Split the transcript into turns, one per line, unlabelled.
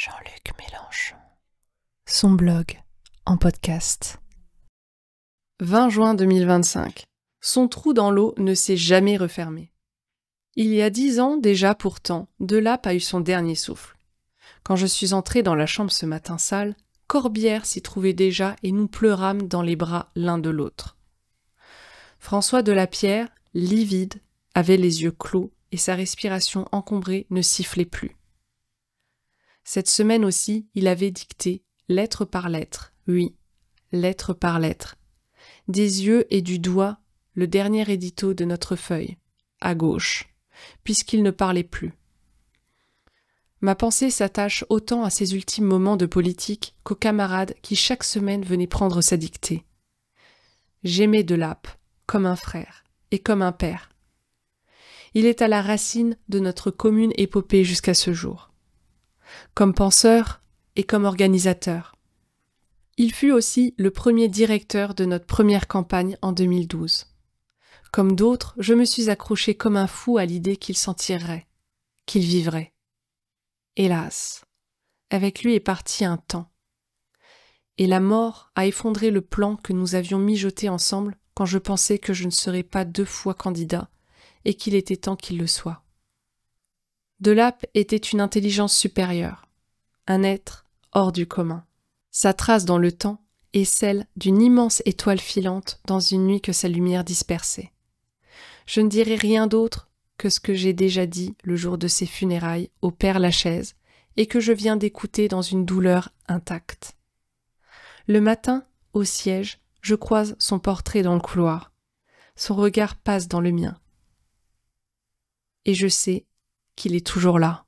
Jean-Luc Mélenchon. Son blog en podcast.
20 juin 2025. Son trou dans l'eau ne s'est jamais refermé. Il y a 10 ans déjà pourtant, Delap a eu son dernier souffle. Quand je suis entrée dans la chambre ce matin sale, Corbière s'y trouvait déjà et nous pleurâmes dans les bras l'un de l'autre. François Delapierre, livide, avait les yeux clos et sa respiration encombrée ne sifflait plus. Cette semaine aussi, il avait dicté, lettre par lettre, oui, lettre par lettre, des yeux et du doigt, le dernier édito de notre feuille, à gauche, puisqu'il ne parlait plus. Ma pensée s'attache autant à ces ultimes moments de politique qu'aux camarades qui chaque semaine venaient prendre sa dictée. J'aimais Delap, comme un frère et comme un père. Il est à la racine de notre commune épopée jusqu'à ce jour. Comme penseur et comme organisateur. Il fut aussi le premier directeur de notre première campagne en 2012. Comme d'autres, je me suis accroché comme un fou à l'idée qu'il s'en tirerait, qu'il vivrait. Hélas, avec lui est parti un temps. Et la mort a effondré le plan que nous avions mijoté ensemble quand je pensais que je ne serais pas 2 fois candidat et qu'il était temps qu'il le soit. Delap était une intelligence supérieure, un être hors du commun. Sa trace dans le temps est celle d'une immense étoile filante dans une nuit que sa lumière dispersait. Je ne dirai rien d'autre que ce que j'ai déjà dit le jour de ses funérailles au Père Lachaise et que je viens d'écouter dans une douleur intacte. Le matin, au siège, je croise son portrait dans le couloir. Son regard passe dans le mien. Et je sais qu'il est toujours là.